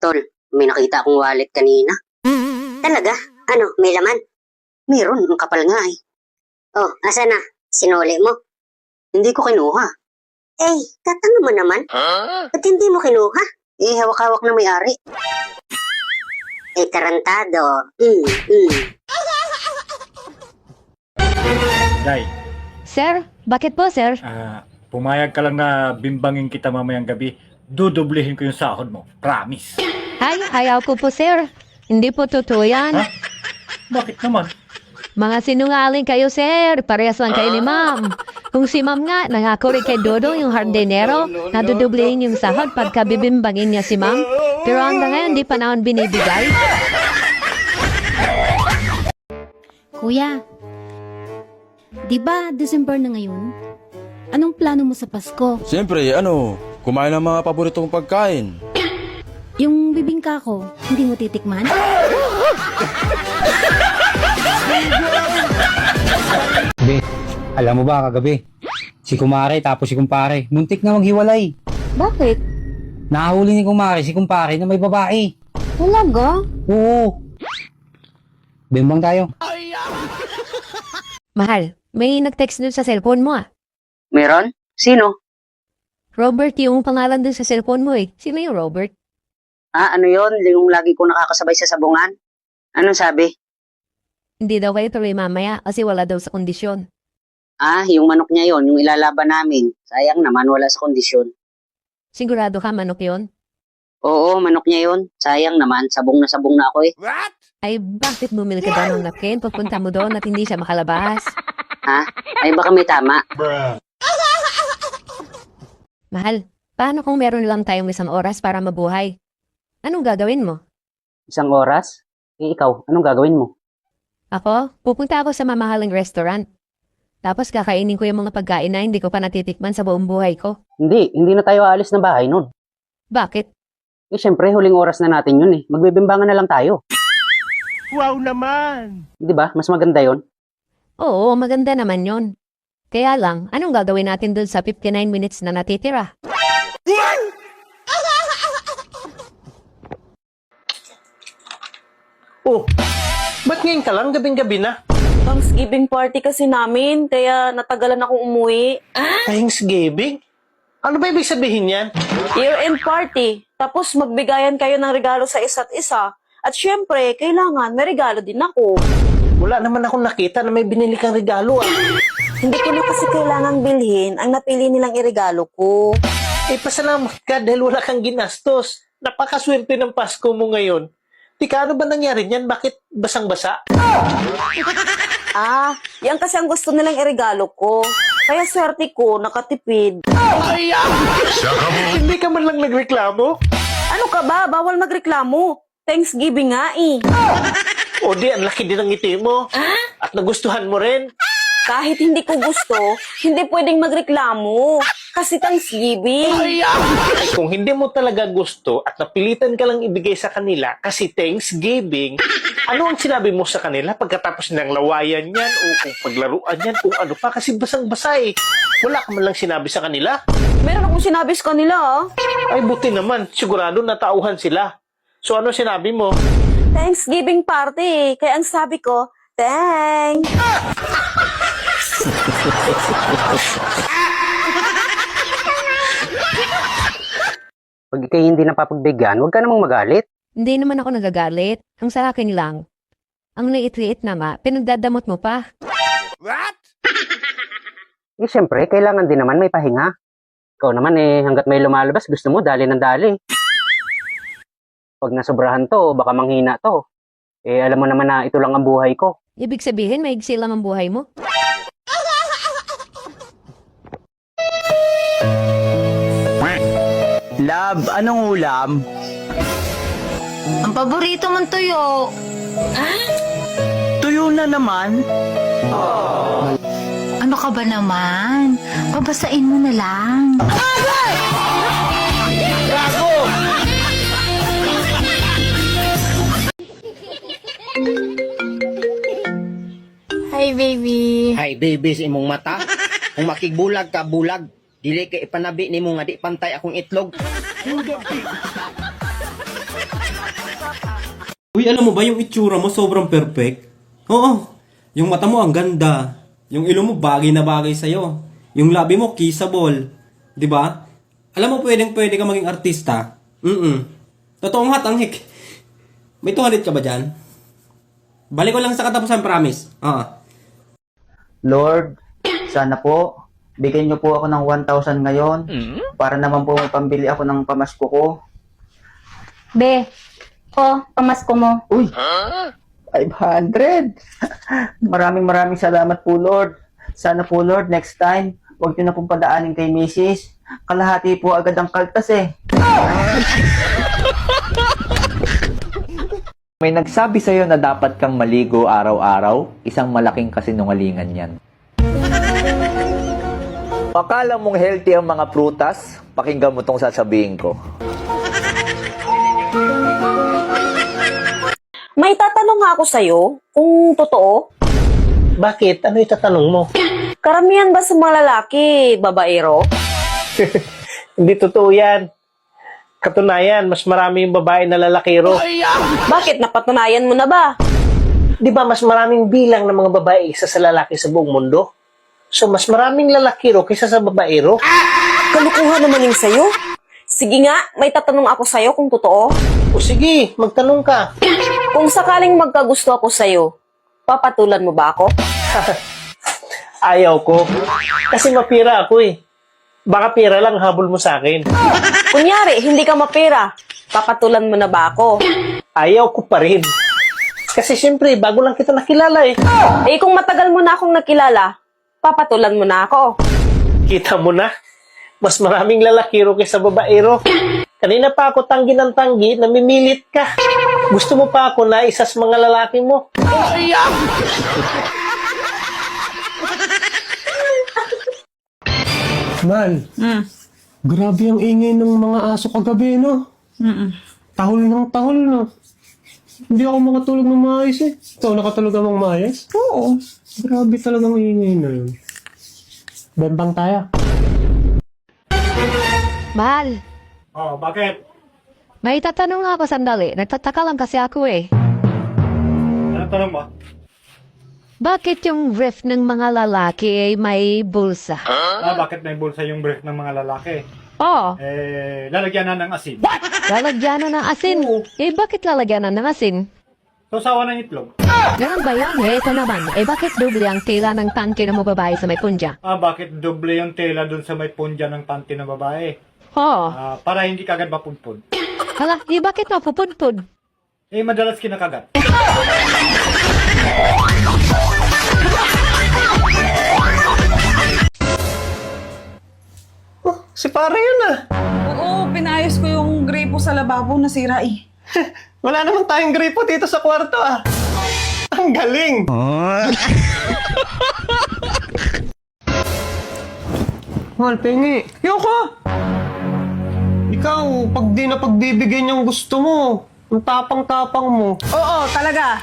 Tol, may nakita akong wallet kanina. Talaga? Ano, may laman? Meron, ang kapal nga eh. Oh, asa na? Sinuli mo? Hindi ko kinuha. Eh, katanga mo naman. Ba't hindi mo kinuha? Eh, hawak-hawak na may-ari. Eh, tarantado. Day, Sir, bakit po, sir? pumayag ka lang na bimbangin kita mamayang gabi. Dudublihin ko yung sahod mo. Promise. Ay, ayaw ko po, sir. Hindi po totoo yan. Ha? Bakit naman? Mga sinungaling kayo, sir. Parehas lang kayo ni ma'am. Kung si ma'am nga, nangako rin kay Dodo yung hardinero, nadudublihin yung sahod pagka bibimbangin niya si ma'am. Pero hanggang ngayon, di pa naon binibigay. Kuya, di ba December na ngayon? Anong plano mo sa Pasko? Siyempre, kumain ng mga paborito kong pagkain. Yung bibingka ko, hindi mo titikman? Be, alam mo ba kagabi? Si Kumare tapos si Kumpare, muntik na maghiwalay. Bakit? Nahuli ni Kumare si Kumpare na may babae. Talaga? Oo. Bimbang tayo. Mahal, may nag-text dun sa cellphone mo ah. Meron? Sino? Robert yung pangalan dun sa cellphone mo eh. Sino yung Robert? Ano yon? Yung lagi ko nakakasabay sa sabungan? Anong sabi? Hindi daw kayo tuloy mamaya kasi wala daw sa kondisyon. Yung manok niya yon, yung ilalaban namin. Sayang naman, wala sa kondisyon. Sigurado ka manok yon? Oo, manok niya yon. Sayang naman, sabong na ako eh. Ay, bakit bumili ka daw ng napkin? Pupunta mo doon at hindi siya makalabas. Ay baka may tama. Mahal, paano kung meron lang tayong 1 oras para mabuhay? Anong gagawin mo? 1 oras? Eh ikaw, anong gagawin mo? Ako, pupunta ako sa mamahaling restaurant. Tapos kakainin ko yung mga pagkain na hindi ko pa natitikman sa buong buhay ko. Hindi na tayo aalis ng bahay nun. Bakit? Eh syempre, huling oras na natin yun eh. Magbibimbangan na lang tayo. Wow naman! Di ba? Mas maganda yon. Oo, maganda naman yon. Kaya lang, anong gagawin natin dun sa 59 minutes na natitira? Oh, ba't ngayon ka lang? Gabing-gabi na. Thanksgiving party kasi namin, kaya natagalan akong umuwi. Thanksgiving? Ano ba ibig sabihin yan? Year-end party. Tapos magbigayan kayo ng regalo sa isa't isa. At syempre, kailangan may regalo din ako. Wala naman akong nakita na may binili kang regalo Hindi ko na kasi kailangang bilhin ang napili nilang iregalo ko. Eh, pasalamat ka dahil wala kang ginastos. Napakaswerte ng Pasko mo ngayon. Tika, ano ba nangyari niyan? Bakit basang-basa? Yan kasi ang gusto nilang iregalo ko. Kaya swerte ko, nakatipid. Hindi ka man lang nagreklamo? Ano ka ba? Bawal magreklamo. Thanksgiving nga eh. O di, ang laki din ng ngiti mo. At nagustuhan mo rin. Kahit hindi ko gusto, hindi pwedeng magreklamo. Kasi Thanksgiving. Ay, kung hindi mo talaga gusto at napilitan ka lang ibigay sa kanila kasi Thanksgiving, ano ang sinabi mo sa kanila pagkatapos ng lawayan yan o kung paglaruan yan, kung ano pa, kasi basang-basa eh. Wala ka man lang sinabi sa kanila. Meron akong sinabi sa kanila Ay, buti naman. Sigurado natauhan sila. So, ano sinabi mo? Thanksgiving party. Kaya ang sabi ko, thanks. Pag ikay hindi napapagbigyan, huwag ka namang magalit. Hindi naman ako nagagalit. Ang sa akin lang. Ang liit-liit na nga, pinagdadamot mo pa. Eh syempre, kailangan din naman may pahinga. Ikaw naman hanggat may lumalabas, gusto mo dali ng dali. Pag nasobrahan to, baka manghina to. Eh alam mo naman na ito lang ang buhay ko. Ibig sabihin, maigsi lang ang buhay mo. Love, anong ulam? Ang paborito mong tuyo. Tuyo na naman. Ano ka ba naman? Babasain mo na lang. Hi, baby. Hi, baby, sa imong mata. Kung makigbulag ka, bulag. Dili kay ipanabi nimo nga di pantay akong itlog. Uy, alam mo ba yung itsura mo sobrang perfect? Oo. Yung mata mo ang ganda. Yung ilong mo bagay na bagay sa'yo. Yung labi mo kissable. 'Di ba? Alam mo pwede ka maging artista. Totoo nga, tanghik. May tuwalit ka ba dyan? Balik ko lang sa katapusan, promise. Lord, sana po, bigyan niyo po ako ng 1,000 ngayon para naman po may pambili ako ng pamasko ko. Be, pamasko mo. Uy, 500! Maraming salamat po, Lord. Sana po, Lord, next time, huwag niyo na pong padaanin kay Mrs. Kalahati po agad ang kaltas eh. May nagsabi sa'yo na dapat kang maligo araw-araw, isang malaking kasinungalingan yan. Akala mong healthy ang mga prutas? Pakinggan mo tong sasabihin ko. May tatanong nga ako sa'yo, kung totoo. Bakit? Ano itatanong mo? Karamihan ba sa mga lalaki, babaero? Hindi totoo yan. Katunayan, mas marami yung babae na lalakiro. Bakit? Napatunayan mo na ba? Di ba mas maraming bilang ng mga babae isa sa lalaki sa buong mundo? So, mas maraming lalakiro kaysa sa babaero. Kalukuhan naman yung sa'yo. Sige nga, may tatanong ako sa'yo kung totoo. O sige, magtanong ka. Kung sakaling magkagusto ako sa'yo, papatulan mo ba ako? Ayaw ko. Kasi mapira ako eh. Baka pera lang habol mo sa akin. Kunyari, hindi ka mapera, papatulan mo na ba ako? Ayaw ko pa rin. Kasi siyempre, bago lang kita nakilala eh. Eh kung matagal mo na akong nakilala, papatulan mo na ako. Kita mo na, mas maraming lalakiro kaysa babaero. Kanina pa ako tanggi ng tanggi, namimilit ka. Gusto mo pa ako na isa sa mga lalaki mo? Mal, grabe ang ingay ng mga aso kagabi, no? Tahol ng tahol, no? Hindi ako makatulog ng maayos eh. Ikaw nakatulog namang maayos? Oo. Grabe talagang ingay na yun. Bembang tayo. Mahal, Oh, bakit? may tatanong ako sandali. Nagtataka lang kasi ako eh. Ano tanong mo? Bakit yung ref ng mga lalaki ay may bulsa? Bakit may bulsa yung brief ng mga lalaki? Oh, Lalagyan na ng asin. lalagyan na ng asin. Eh, bakit lalagyan na ng asin? Sasawa ng itlog. Ganun ba yan? Eh, ito naman. Eh, bakit doble ang tela ng panty ng mga babae sa may punja? Bakit doble yung tela dun sa may punja ng panty ng babae? Oh, Para hindi kagad mapudpud. hala, eh, bakit mapupudpud? Madalas kinakagat. Si pare yun ah. Oo, pinayos ko yung gripo sa lababo, nasira eh. Wala naman tayong gripo dito sa kwarto ah. Ang galing! Mahal, pengi. Yoko! Ikaw, pag di na pagbibigyan yung gusto mo, ang tapang-tapang mo. Oo, talaga.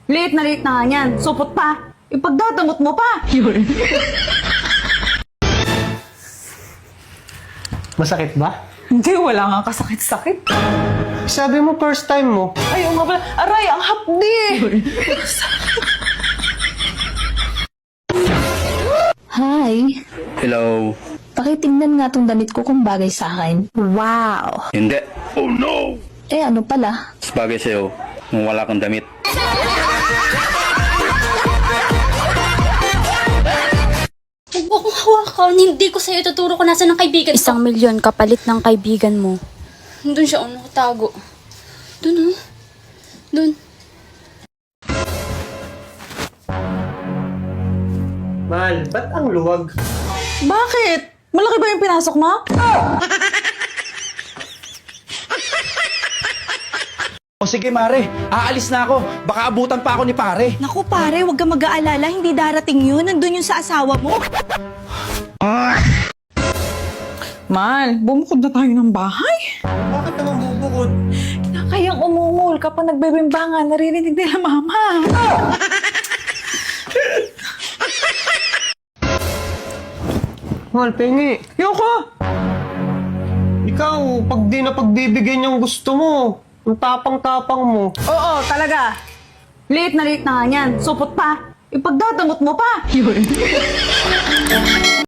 Late na nga yan. Supot pa. Ipagdadangot mo pa. Masakit ba? Hindi, wala nga kasakit-sakit. Sabi mo first time mo. Ay, nga pala. Aray, ang hapdi. Hi. Hello. Pakitingnan nga tong damit ko kung bagay sa akin. Wow. Hindi. Oh no! Eh, ano pala? Mas bagay sa'yo kung wala kang damit. Huwag mo akong hawakan. Hindi ko sa'yo tuturo kung nasa ng kaibigan ko. 1,000,000 kapalit ng kaibigan mo. Doon siya, nakatago. Doon, oh. Doon. Mahal, ba't ang luwag? Bakit? Malaki ba yung pinasok mo? O sige Mare, aalis na ako. Baka abutan pa ako ni pare. Naku pare, huwag kang mag-aalala. Hindi darating yun. Nandun yung sa asawa mo. Mal, bumukod na tayo ng bahay. Bakit naman bubukod? Kayang umungol kapag nagbebembangan, naririnig nila mama. Mahal, pengi. Yoko! Ikaw, pag di na pagbibigyan yung gusto mo, Ang tapang-tapang mo. Oo, talaga. Liit na nga yan. Supot pa. Ipagdadamot mo pa.